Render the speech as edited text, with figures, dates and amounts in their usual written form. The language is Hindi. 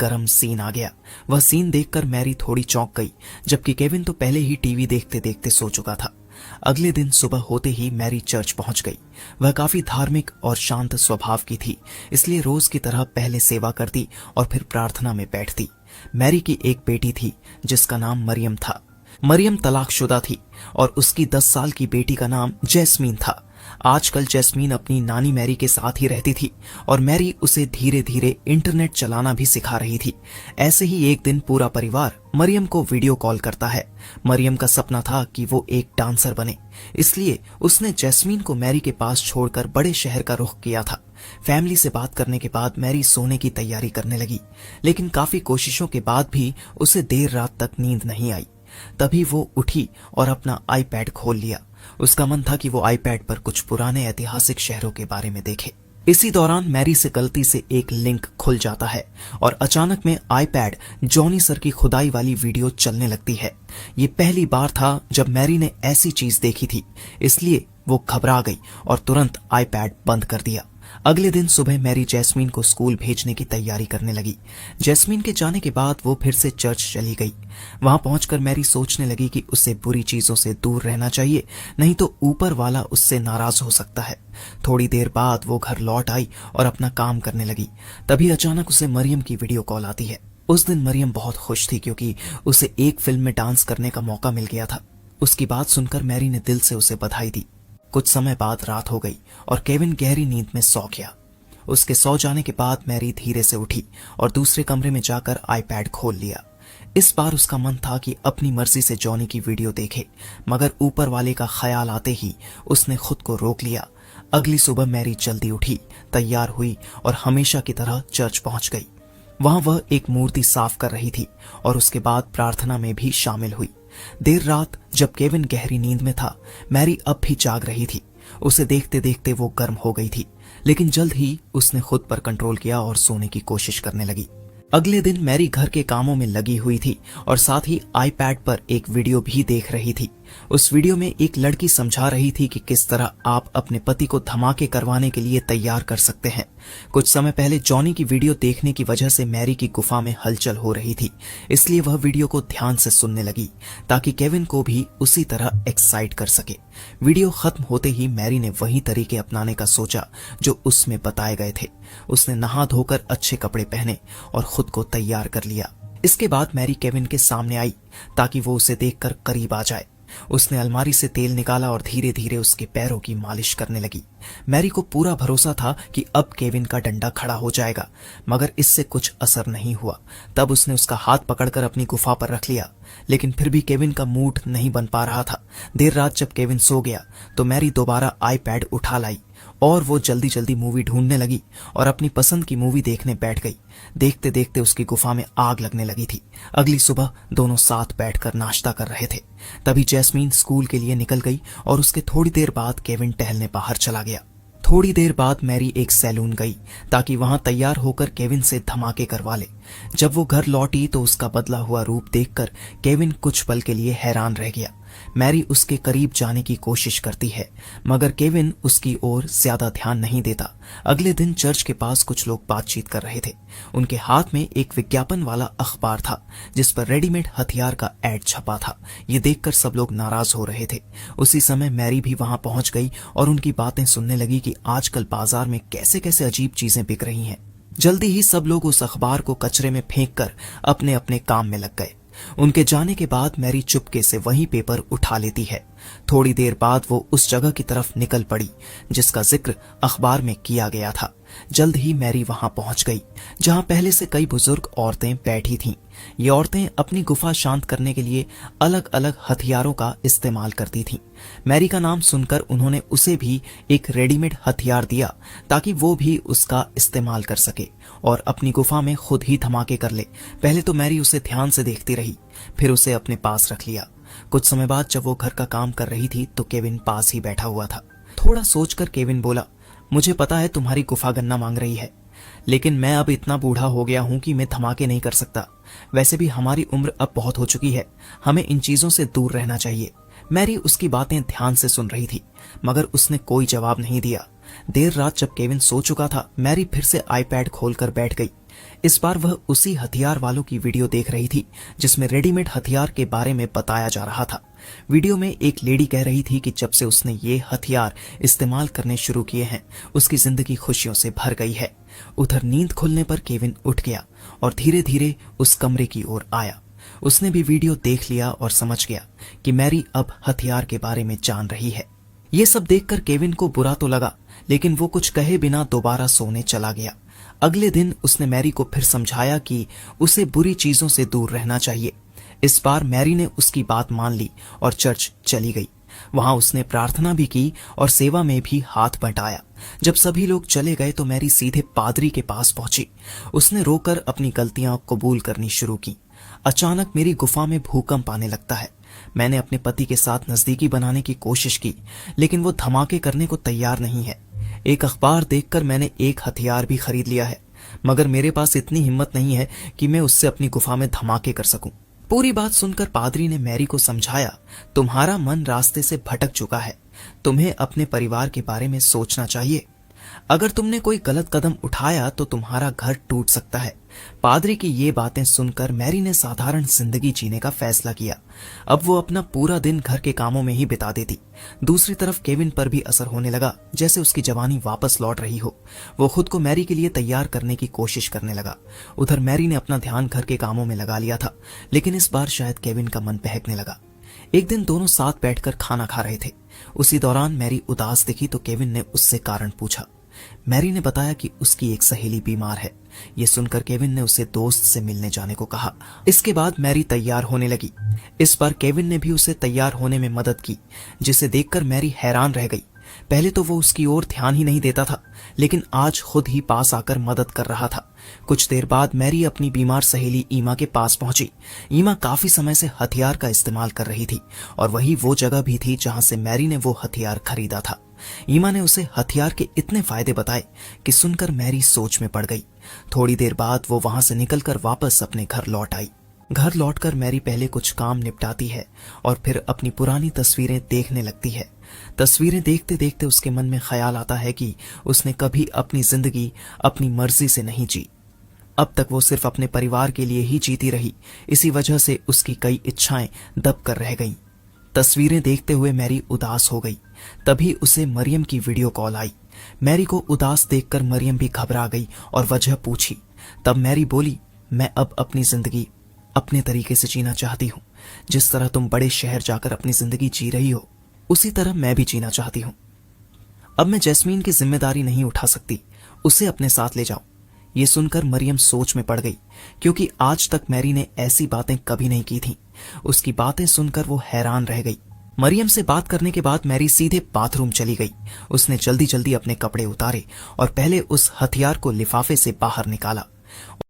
गर्म सीन आ गया। वह सीन देखकर मैरी थोड़ी चौंक गई, जबकि केविन तो पहले ही टीवी देखते देखते सो चुका था। अगले दिन सुबह होते ही मैरी चर्च पहुंच गई। वह काफी धार्मिक और शांत स्वभाव की थी, इसलिए रोज की तरह पहले सेवा करती और फिर प्रार्थना में बैठती। मैरी की एक बेटी थी जिसका नाम मरियम था। मरियम तलाकशुदा थी और उसकी 10 साल की बेटी का नाम जैस्मीन था। आजकल जैस्मीन अपनी नानी मैरी के साथ ही रहती थी और मैरी उसे धीरे धीरे इंटरनेट चलाना भी सिखा रही थी। ऐसे ही एक दिन पूरा परिवार मरियम को वीडियो कॉल करता है। मरियम का सपना था कि वो एक डांसर बने, इसलिए उसने जैस्मीन को मैरी के पास छोड़कर बड़े शहर का रुख किया था। फैमिली से बात करने के बाद मैरी सोने की तैयारी करने लगी, लेकिन काफी कोशिशों के बाद भी उसे देर रात तक नींद नहीं आई। तभी वो उठी और अपना आईपैड खोल लिया। उसका मन था कि वो आईपैड पर कुछ पुराने ऐतिहासिक शहरों के बारे में देखे। इसी दौरान मैरी से गलती से एक लिंक खुल जाता है और अचानक में आईपैड जॉनी सर की खुदाई वाली वीडियो चलने लगती है। ये पहली बार था जब मैरी ने ऐसी चीज देखी थी, इसलिए वो घबरा गई और तुरंत आईपैड बंद कर दिया। अगले दिन सुबह मैरी जैस्मीन को स्कूल भेजने की तैयारी करने लगी। जैस्मीन के जाने के बाद वो फिर से चर्च चली गई। वहां पहुंचकर मैरी सोचने लगी कि उसे बुरी चीजों से दूर रहना चाहिए, नहीं तो ऊपर वाला उससे नाराज हो सकता है। थोड़ी देर बाद वो घर लौट आई और अपना काम करने लगी। तभी अचानक उसे मरियम की वीडियो कॉल आती है। उस दिन मरियम बहुत खुश थी क्योंकि उसे एक फिल्म में डांस करने का मौका मिल गया था। उसकी बात सुनकर मैरी ने दिल से उसे बधाई दी। कुछ समय बाद रात हो गई और केविन गहरी नींद में सो गया। उसके सो जाने के बाद मैरी धीरे से उठी और दूसरे कमरे में जाकर आईपैड खोल लिया। इस बार उसका मन था कि अपनी मर्जी से जॉनी की वीडियो देखे, मगर ऊपर वाले का ख्याल आते ही उसने खुद को रोक लिया। अगली सुबह मैरी जल्दी उठी, तैयार हुई और हमेशा की तरह चर्च पहुंच गई। वहां वह एक मूर्ति साफ कर रही थी और उसके बाद प्रार्थना में भी शामिल हुई। देर रात जब केविन गहरी नींद में था, मैरी अब भी जाग रही थी। उसे देखते देखते वो गर्म हो गई थी, लेकिन जल्द ही उसने खुद पर कंट्रोल किया और सोने की कोशिश करने लगी। अगले दिन मैरी घर के कामों में लगी हुई थी और साथ ही आईपैड पर एक वीडियो भी देख रही थी। उस वीडियो में एक लड़की समझा रही थी कि किस तरह आप अपने पति को धमाके करवाने के लिए तैयार कर सकते हैं। कुछ समय पहले जॉनी की वीडियो देखने की वजह से मैरी की गुफा में हलचल हो रही थी, इसलिए वह वीडियो को ध्यान से सुनने लगी ताकि केविन को भी उसी तरह एक्साइट कर सके। वीडियो खत्म होते ही मैरी ने वही तरीके अपनाने का सोचा जो उसमें बताए गए थे। उसने नहा धोकर अच्छे कपड़े पहने और खुद को तैयार कर लिया। इसके बाद मैरी केविन के सामने आई ताकि वो उसे देखकर करीब आ जाए। उसने अलमारी से तेल निकाला और धीरे धीरे उसके पैरों की मालिश करने लगी। मैरी को पूरा भरोसा था कि अब केविन का डंडा खड़ा हो जाएगा, मगर इससे कुछ असर नहीं हुआ। तब उसने उसका हाथ पकड़कर अपनी गुफा पर रख लिया, लेकिन फिर भी केविन का मूड नहीं बन पा रहा था। देर रात जब केविन सो गया तो मैरी दोबारा आईपैड उठा लाई और वो जल्दी जल्दी मूवी ढूंढने लगी और अपनी पसंद की मूवी देखने बैठ गई। देखते देखते उसकी गुफा में आग लगने लगी थी। अगली सुबह दोनों साथ बैठकर नाश्ता कर रहे थे। तभी जैस्मीन स्कूल के लिए निकल गई और उसके थोड़ी देर बाद केविन टहलने बाहर चला गया। थोड़ी देर बाद मैरी एक सैलून गई ताकि वहां तैयार होकर केविन से धमाके करवा ले। जब वो घर लौटी तो उसका बदला हुआ रूप देखकर केविन कुछ पल के लिए हैरान रह गया। मैरी उसके करीब जाने की कोशिश करती है, मगर केविन उसकी ओर ज्यादा ध्यान नहीं देता। अगले दिन चर्च के पास कुछ लोग बातचीत कर रहे थे। उनके हाथ में एक विज्ञापन वाला अखबार था जिस पर रेडीमेड हथियार का एड छपा था। ये देखकर सब लोग नाराज हो रहे थे। उसी समय मैरी भी वहां पहुंच गई और उनकी बातें सुनने लगी कि आजकल बाजार में कैसे कैसे अजीब चीजें बिक रही हैं। जल्दी ही सब लोग उस अखबार को कचरे में फेंककर अपने अपने काम में लग गए। उनके जाने के बाद मैरी चुपके से वही पेपर उठा लेती है। थोड़ी देर बाद वो उस जगह की तरफ निकल पड़ी जिसका जिक्र अखबार में किया गया था। जल्द ही मैरी वहां पहुंच गई जहां पहले से कई बुजुर्ग औरतें बैठी थीं। ये औरतें अपनी गुफा शांत करने के लिए अलग अलग हथियारों का इस्तेमाल करती थीं। मैरी का नाम सुनकर उन्होंने उसे भी एक रेडीमेड हथियार दिया ताकि वो भी उसका इस्तेमाल कर सके और अपनी गुफा में खुद ही धमाके कर ले। पहले तो मैरी उसे ध्यान से देखती रही, फिर उसे अपने पास रख लिया। कुछ समय बाद जब वो घर का काम कर रही थी तो केविन पास ही बैठा हुआ था। थोड़ा सोचकर केविन बोला, मुझे पता है तुम्हारी गुफा गन्ना मांग रही है, लेकिन मैं अब इतना बूढ़ा हो गया हूं कि मैं धमाके नहीं कर सकता। वैसे भी हमारी उम्र अब बहुत हो चुकी है, हमें इन चीजों से दूर रहना चाहिए। मैरी उसकी बातें ध्यान से सुन रही थी, मगर उसने कोई जवाब नहीं दिया। देर रात जब केविन सो चुका था, मैरी फिर से आईपैड खोलकर बैठ गई। इस बार वह उसी हथियार वालों की वीडियो देख रही थी जिसमें रेडीमेड हथियार के बारे में बताया जा रहा था। वीडियो में एक लेडी कह रही थी कि जब से उसने ये हथियार इस्तेमाल करने शुरू किए हैं उसकी जिंदगी खुशियों से भर गई है। उधर नींद खुलने पर केविन उठ गया और धीरे धीरे उस कमरे की ओर आया। उसने भी वीडियो देख लिया और समझ गया कि मैरी अब हथियार के बारे में जान रही है। ये सब देखकर केविन को बुरा तो लगा, लेकिन वो कुछ कहे बिना दोबारा सोने चला गया। अगले दिन उसने मैरी को फिर समझाया कि उसे बुरी चीजों से दूर रहना चाहिए। इस बार मैरी ने उसकी बात मान ली और चर्च चली गई। वहां उसने प्रार्थना भी की और सेवा में भी हाथ बंटाया। जब सभी लोग चले गए तो मैरी सीधे पादरी के पास पहुंची। उसने रोकर अपनी गलतियां कबूल करनी शुरू की। अचानक मेरी गुफा में भूकंप आने लगता है। मैंने अपने पति के साथ नजदीकी बनाने की कोशिश की, लेकिन वो धमाके करने को तैयार नहीं है। एक अखबार देखकर मैंने एक हथियार भी खरीद लिया है, मगर मेरे पास इतनी हिम्मत नहीं है कि मैं उससे अपनी गुफा में धमाके कर सकूं। पूरी बात सुनकर पादरी ने मैरी को समझाया, तुम्हारा मन रास्ते से भटक चुका है। तुम्हें अपने परिवार के बारे में सोचना चाहिए। अगर तुमने कोई गलत कदम उठाया तो तुम्हारा घर टूट सकता है। पादरी की ये बातें सुनकर मैरी ने साधारण जिंदगी जीने का फैसला किया। अब वो अपना पूरा दिन घर के कामों में ही बिता देती। दूसरी तरफ केविन पर भी असर होने लगा, जैसे उसकी जवानी वापस लौट रही हो। वो खुद को मैरी के लिए तैयार करने की कोशिश करने लगा। उधर मैरी ने अपना ध्यान घर के कामों में लगा लिया था, लेकिन इस बार शायद केविन का मन बहकने लगा। एक दिन दोनों साथ बैठकर खाना खा रहे थे। उसी दौरान मैरी उदास दिखी तो केविन ने उससे कारण पूछा। मैरी ने बताया कि उसकी एक सहेली बीमार है। ये सुनकर केविन ने उसे दोस्त से मिलने जाने को कहा। इसके बाद मैरी तैयार होने लगी। इस बार केविन ने भी उसे तैयार होने में मदद की, जिसे देखकर मैरी हैरान रह गई। पहले तो वो उसकी ओर ध्यान ही नहीं देता था, लेकिन आज खुद ही पास आकर मदद कर रहा था। कुछ देर बाद मैरी अपनी बीमार सहेली ईमा के पास पहुंची। ईमा काफी समय से हथियार का इस्तेमाल कर रही थी और वही वो जगह भी थी जहां से मैरी ने वो हथियार खरीदा था। ईमा ने उसे हथियार के इतने फायदे बताए कि सुनकर मैरी सोच में पड़ गई। थोड़ी देर बाद वो वहां से निकलकर वापस अपने घर लौट आई। घर लौटकर मैरी पहले कुछ काम निपटाती है और फिर अपनी पुरानी तस्वीरें देखने लगती है। तस्वीरें देखते देखते उसके मन में ख्याल आता है कि उसने कभी अपनी जिंदगी अपनी मर्जी से नहीं जी। अब तक वो सिर्फ अपने परिवार के लिए ही जीती रही। इसी वजह से उसकी कई इच्छाएं दब कर रह गईं। तस्वीरें देखते हुए मैरी उदास हो गई। तभी उसे मरियम की वीडियो कॉल आई। मैरी को उदास देखकर मरियम भी घबरा गई और वजह पूछी। तब मैरी बोली, मैं अब अपनी जिंदगी अपने तरीके से जीना चाहती हूँ। जिस तरह तुम बड़े शहर जाकर अपनी जिंदगी जी रही हो, उसी तरह मैं भी जीना चाहती हूँ। अब मैं जैस्मीन की जिम्मेदारी नहीं उठा सकती, उसे अपने साथ ले जाओ। ये सुनकर मरियम सोच में पड़ गई, क्योंकि आज तक मैरी ने ऐसी बातें कभी नहीं की थीं। उसकी बातें सुनकर वो हैरान रह गई। मरियम से बात करने के बाद मैरी सीधे बाथरूम चली गई। उसने जल्दी जल्दी अपने कपड़े उतारे और पहले उस हथियार को लिफाफे से बाहर निकाला।